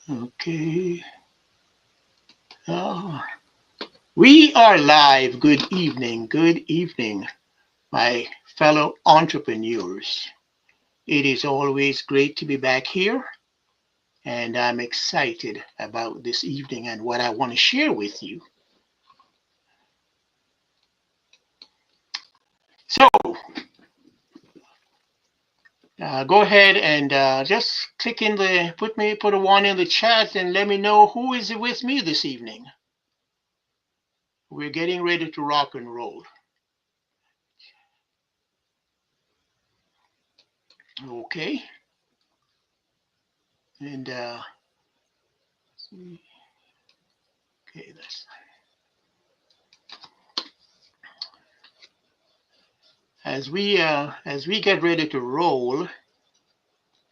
Okay. Oh, we are live. Good evening, my fellow entrepreneurs. It is always great to be back here, and I'm excited about this evening and what I want to share with you. So, go ahead and just click in the put a one in the chat and let me know who is with me this evening. We're getting ready to rock and roll. Okay, and okay, as we get ready to roll.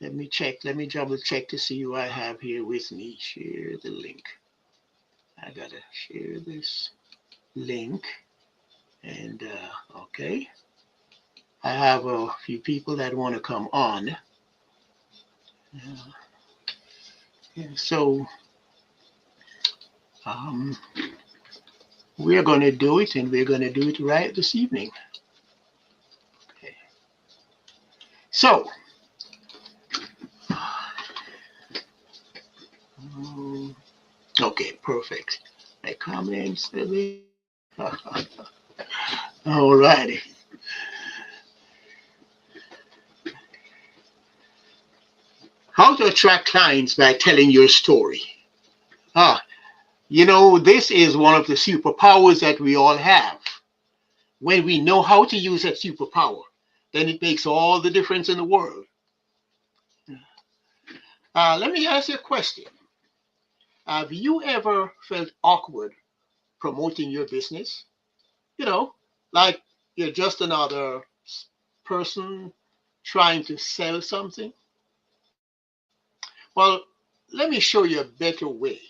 Let me check. Let me double check to see who I have here with me. Share the link. I gotta share this link. And okay, I have a few people that want to come on. Yeah, so um, we're going to do it, and we're going to do it right this evening. Okay. So, um, okay, perfect. My comments. All righty. How to attract clients by telling your story. Ah, this is one of the superpowers that we all have. When we know how to use that superpower, then it makes all the difference in the world. Let me ask you a question. Have you ever felt awkward promoting your business? You know, like you're just another person trying to sell something? Well, let me show you a better way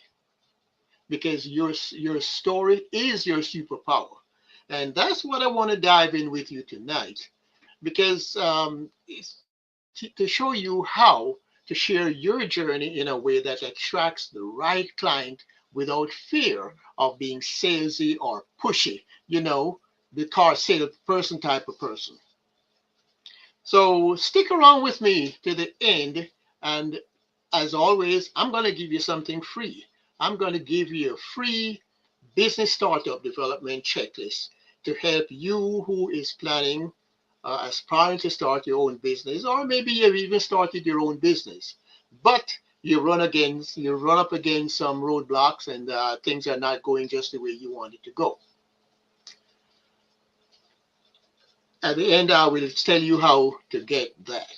because your story is your superpower. And that's what I want to dive in with you tonight because it's to show you how to share your journey in a way that attracts the right client without fear of being salesy or pushy, the car salesperson type of person. So stick around with me to the end. And as always, I'm going to give you something free. I'm going to give you a free business startup development checklist to help you who is planning, aspiring to start your own business, or maybe you've even started your own business, but you run up against some roadblocks and things are not going just the way you want it to go. At the end, I will tell you how to get that.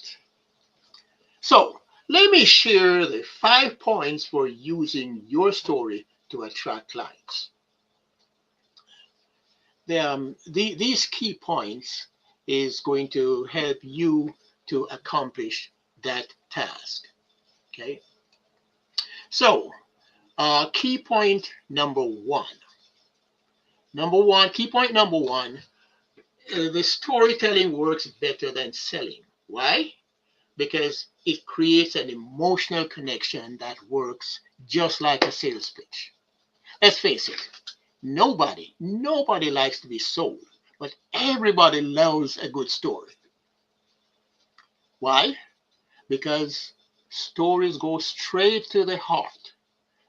So let me share the 5 points for using your story to attract clients. These key points is going to help you to accomplish that task. Okay. So, key point number one. Key point number one, the storytelling works better than selling. Why? Because it creates an emotional connection that works just like a sales pitch. Let's face it, nobody likes to be sold, but everybody loves a good story. Why? Because stories go straight to the heart.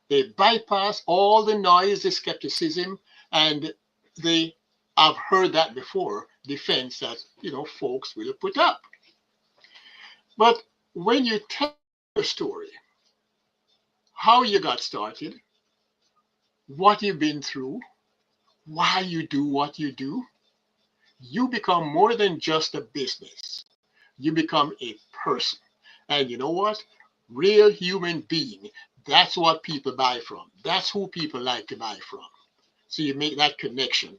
They bypass all the noise, the skepticism, and the I've heard that before defense that folks will put up. But when you tell a story, how you got started, what you've been through, why you do what you do, you become more than just a business. You become a person. And you know what? Real human being. That's what people buy from. That's who people like to buy from. So you make that connection.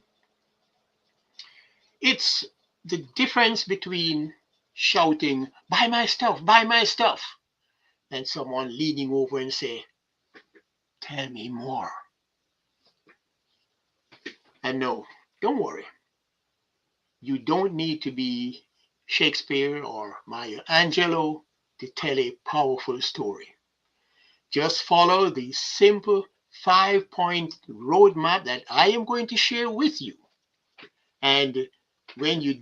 It's the difference between shouting, buy my stuff, and someone leaning over and say, tell me more. And no, don't worry. You don't need to be Shakespeare or Maya Angelou to tell a powerful story. Just follow the simple 5-point roadmap that I am going to share with you. And when you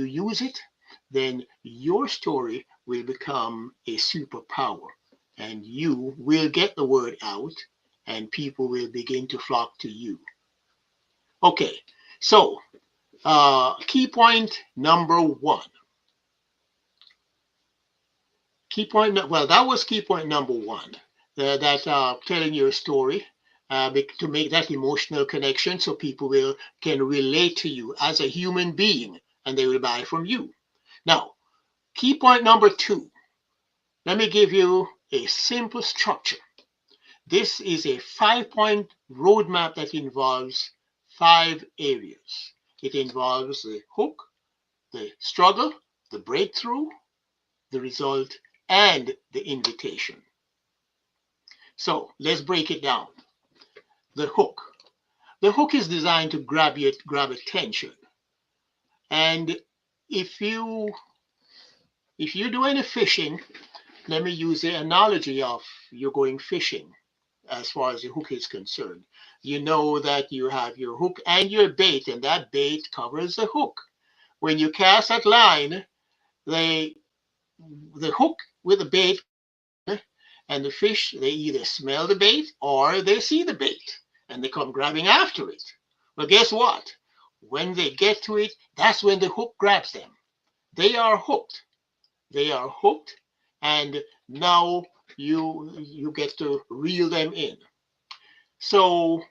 use it, then your story will become a superpower and you will get the word out and people will begin to flock to you. Okay, so key point number one. Well, that was key point number one. That telling your story to make that emotional connection so people can relate to you as a human being and they will buy from you. Now, key point number two. Let me give you a simple structure. This is a 5-point roadmap that involves 5 areas. It involves the hook, the struggle, the breakthrough, the result, and the invitation. So let's break it down. The hook. The hook is designed to grab attention. And if you do any fishing, let me use the analogy of you're going fishing as far as the hook is concerned. You know that you have your hook and your bait, and that bait covers the hook. When you cast that line, the hook with the bait and the fish, they either smell the bait or they see the bait and they come grabbing after it. Well, guess what? When they get to it, that's when the hook grabs them. They are hooked. They are hooked, and now you get to reel them in. So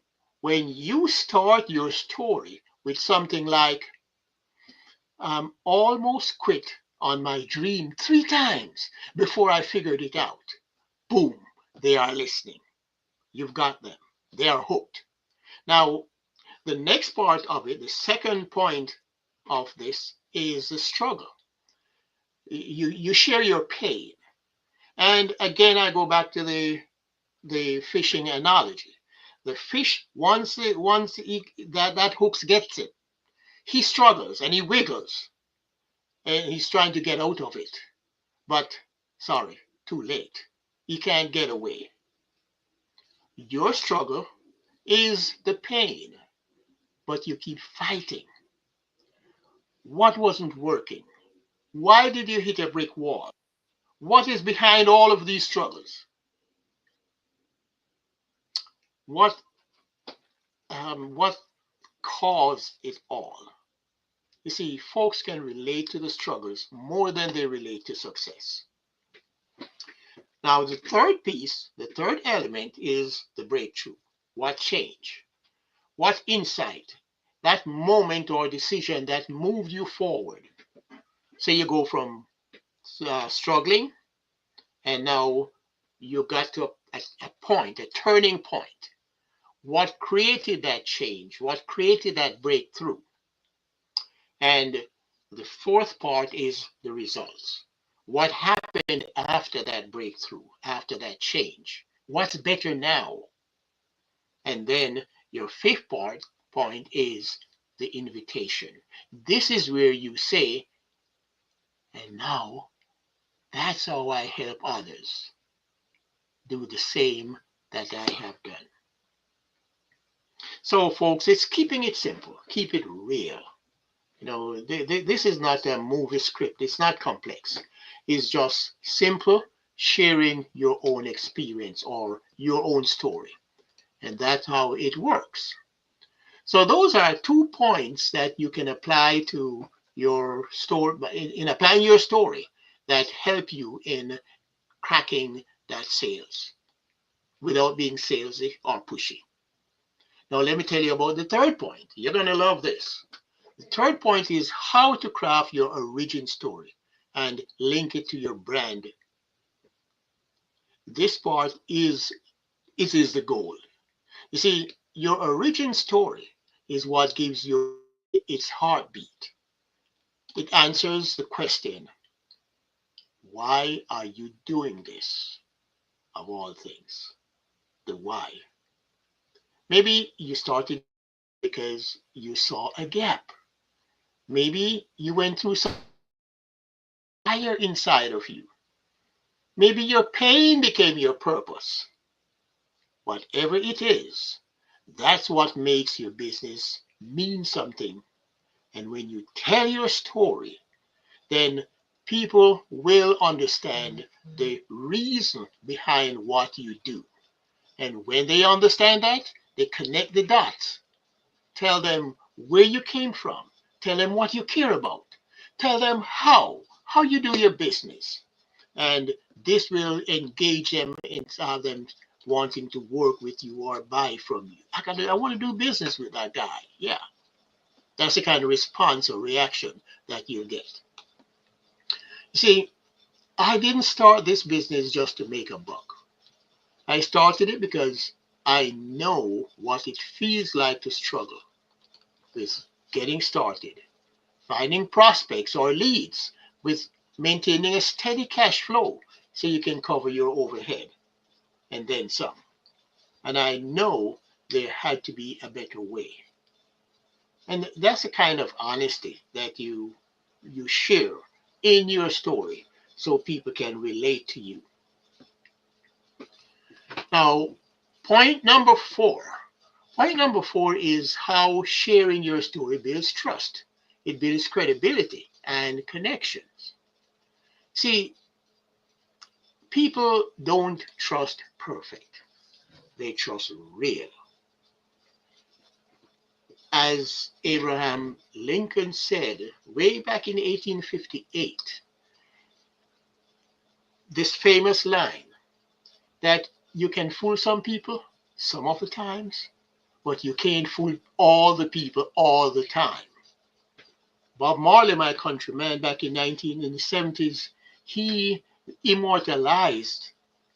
when you start your story with something like, almost quit on my dream 3 times before I figured it out. Boom, they are listening. You've got them. They are hooked. Now, the next part of it, the second point of this is the struggle. You share your pain. And again, I go back to the fishing analogy. The fish, once that hooks gets it, he struggles and he wiggles and he's trying to get out of it. But sorry, too late. He can't get away. Your struggle is the pain, but you keep fighting. What wasn't working? Why did you hit a brick wall? What is behind all of these struggles? What what caused it all? You see, folks can relate to the struggles more than they relate to success. Now, the third piece, the third element is the breakthrough. What change? What insight? That moment or decision that moved you forward. Say you go from struggling and now you got to a point, a turning point. What created that change? What created that breakthrough? And the fourth part is the results. What happened after that breakthrough, after that change? What's better now? And then your fifth point is the invitation. This is where you say, and now that's how I help others do the same that I have done. So, folks, it's keeping it simple, keep it real. You know, this is not a movie script, it's not complex. It's just simple sharing your own experience or your own story. And that's how it works. So those are 2 points that you can apply to your story, in applying your story, that help you in cracking that sales without being salesy or pushy. Now let me tell you about the third point. You're going to love this. The third point is how to craft your origin story and link it to your brand. This part is the goal. You see, your origin story is what gives you its heartbeat. It answers the question, why are you doing this? Of all things, the why. Maybe you started because you saw a gap. Maybe you went through some fire inside of you. Maybe your pain became your purpose. whatever it is, that's what makes your business mean something. And when you tell your story, then people will understand the reason behind what you do. And when they understand that, they connect the dots. Tell them where you came from. Tell them what you care about. Tell them how you do your business. And this will engage them and have them wanting to work with you or buy from you. I want to do business with that guy. Yeah, that's the kind of response or reaction that you'll get. You see, I didn't start this business just to make a buck. I started it because I know what it feels like to struggle with getting started, finding prospects or leads, with maintaining a steady cash flow so you can cover your overhead and then some. And I know there had to be a better way. And that's the kind of honesty that you share in your story so people can relate to you. Now, point number four. Point number four is how sharing your story builds trust. It builds credibility and connections. See, people don't trust perfect. They trust real. As Abraham Lincoln said way back in 1858, this famous line that you can fool some people some of the times, but you can't fool all the people all the time. Bob Marley, my countryman, back in the 70s, he immortalized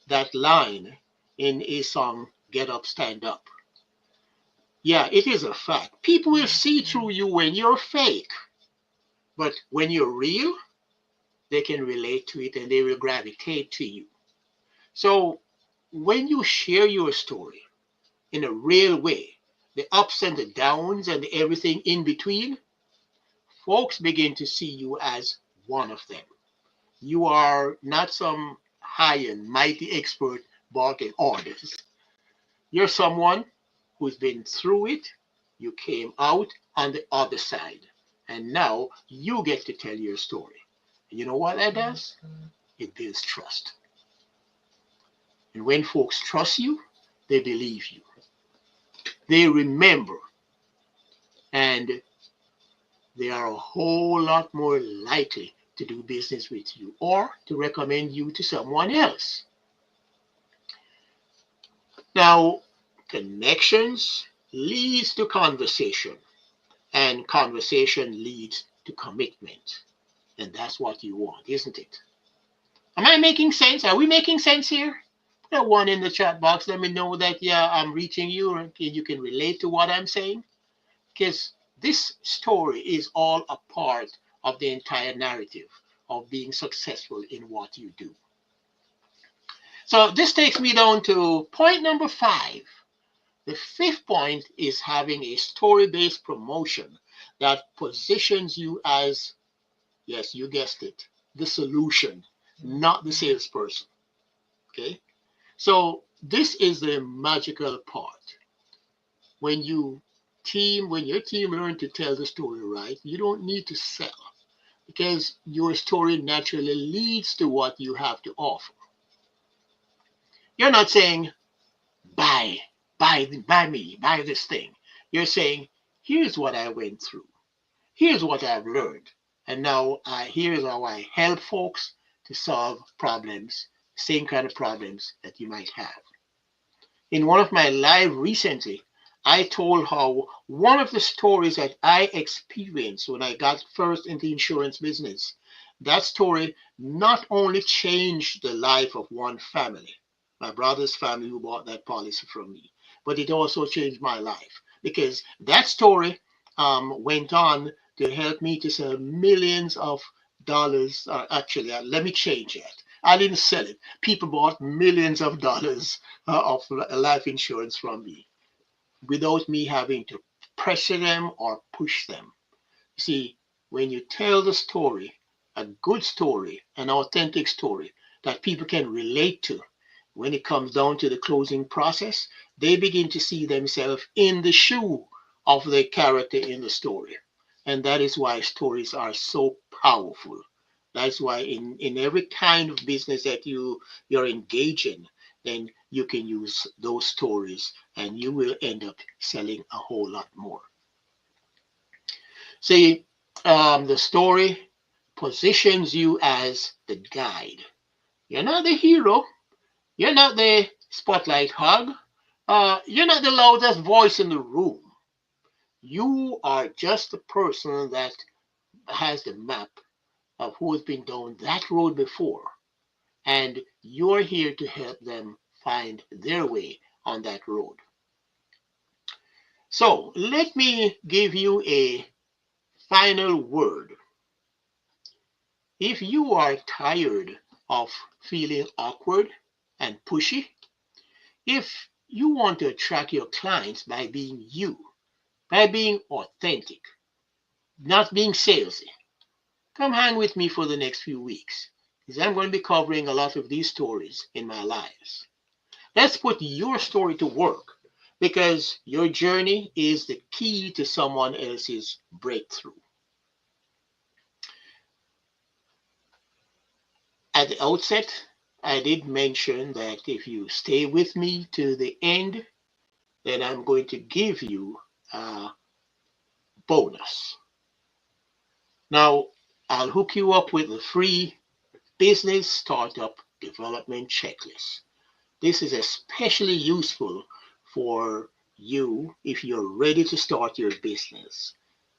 that line in a song, Get Up, Stand Up. Yeah, it is a fact. People will see through you when you're fake, but when you're real, they can relate to it and they will gravitate to you. So when you share your story in a real way, the ups and the downs and everything in between, folks begin to see you as one of them. You are not some high and mighty expert barking orders. You're someone who's been through it. You came out on the other side. And now you get to tell your story. And you know what that does? It builds trust. And when folks trust you, they believe you. They remember. And they are a whole lot more likely to do business with you or to recommend you to someone else. Now, connections leads to conversation, and conversation leads to commitment. And that's what you want, isn't it? Am I making sense? Are we making sense here? Put a one in the chat box. Let me know that, yeah, I'm reaching you and you can relate to what I'm saying. Because this story is all a part of the entire narrative of being successful in what you do. So this takes me down to point number 5. The fifth point is having a story-based promotion that positions you as, yes, you guessed it, the solution, not the salesperson. Okay? So this is the magical part. When your team learn to tell the story right, you don't need to sell because your story naturally leads to what you have to offer. You're not saying, buy me, buy this thing. You're saying, here's what I went through. Here's what I've learned. And now here's how I help folks to solve problems, same kind of problems that you might have. In one of my live recently, I told how one of the stories that I experienced when I got first in the insurance business, that story not only changed the life of one family, my brother's family who bought that policy from me, but it also changed my life because that story went on to help me to sell millions of dollars. Actually, let me change that. I didn't sell it. People bought millions of dollars of life insurance from me without me having to pressure them or push them. See, when you tell the story, a good story, an authentic story that people can relate to, when it comes down to the closing process, they begin to see themselves in the shoe of the character in the story. And that is why stories are so powerful. That's why in every kind of business that you're engaged in, then you can use those stories and you will end up selling a whole lot more. See, the story positions you as the guide. You're not the hero. You're not the spotlight hog. You're not the loudest voice in the room. You are just the person that has the map of who has been down that road before. And you're here to help them find their way on that road. So let me give you a final word. If you are tired of feeling awkward and pushy, if you want to attract your clients by being you, by being authentic, not being salesy, come hang with me for the next few weeks because I'm going to be covering a lot of these stories in my lives. Let's put your story to work because your journey is the key to someone else's breakthrough. At the outset, I did mention that if you stay with me to the end, then I'm going to give you a bonus. Now, I'll hook you up with the free Business Startup Development Checklist. This is especially useful for you if you're ready to start your business.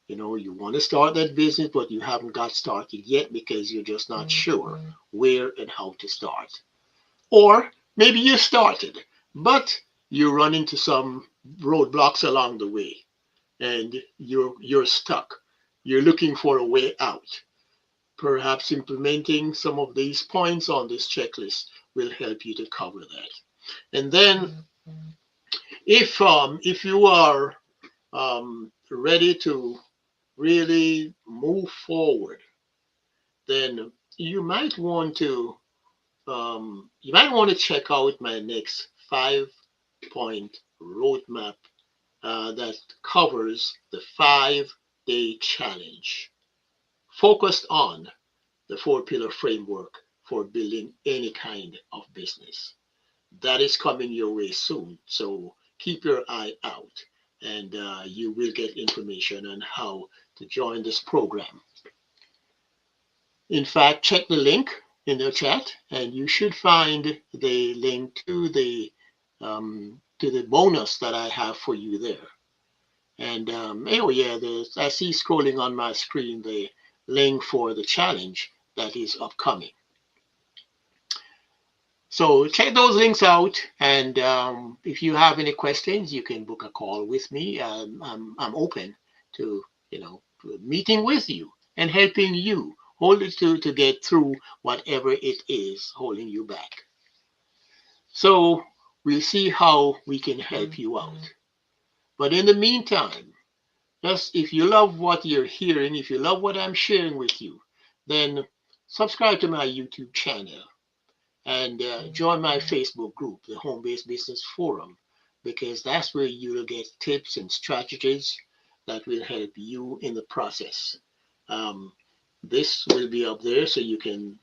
You know, you want to start that business, but you haven't got started yet because you're just not sure where and how to start. Or maybe you started, but you run into some roadblocks along the way and you're stuck. You're looking for a way out. Perhaps implementing some of these points on this checklist will help you to cover that. And then if you are ready to really move forward, then you might want to check out my next 5-point roadmap that covers the 5-day challenge, focused on the 4-pillar framework for building any kind of business. That is coming your way soon, so keep your eye out, and you will get information on how to join this program. In fact, check the link in the chat, and you should find the link to the bonus that I have for you there. And oh yeah, I see scrolling on my screen the link for the challenge that is upcoming. So check those links out, and if you have any questions, you can book a call with me. I'm open to meeting with you and helping you hold it to get through whatever it is holding you back. So we'll see how we can help you out. But in the meantime, just if you love what you're hearing, if you love what I'm sharing with you, then subscribe to my YouTube channel and join my Facebook group, the Home Based Business Forum, because that's where you'll get tips and strategies that will help you in the process. This will be up there so you can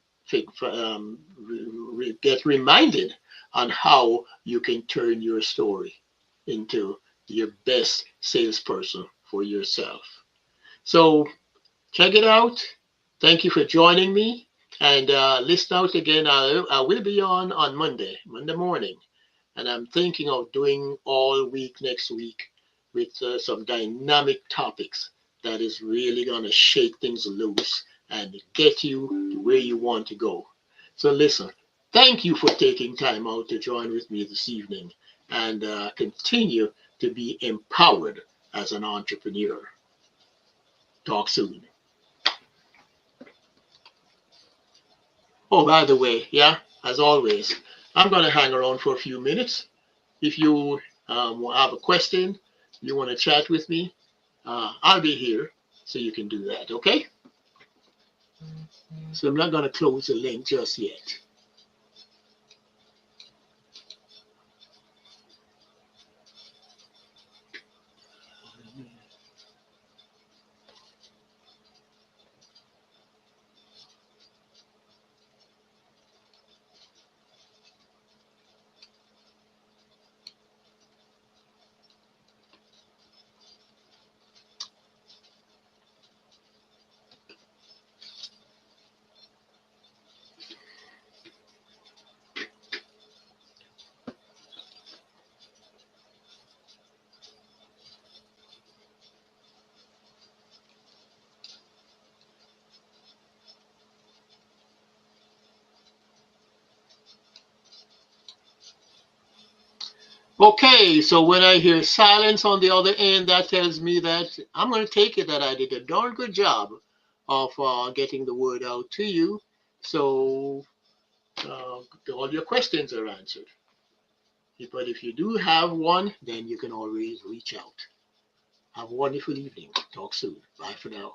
get reminded on how you can turn your story into your best salesperson for yourself. So check it out. Thank you for joining me. And listen out again. I will be on Monday morning. And I'm thinking of doing all week next week with some dynamic topics that is really going to shake things loose and get you to where you want to go. So listen, thank you for taking time out to join with me this evening and continue to be empowered as an entrepreneur. Talk soon. Oh, by the way, yeah, as always, I'm going to hang around for a few minutes. If you have a question, you want to chat with me, I'll be here so you can do that, okay? So I'm not going to close the link just yet. Okay, so when I hear silence on the other end, that tells me that I'm going to take it that I did a darn good job of getting the word out to you. So uh, all your questions are answered. But if you do have one, then you can always reach out. Have a wonderful evening. Talk soon. Bye for now.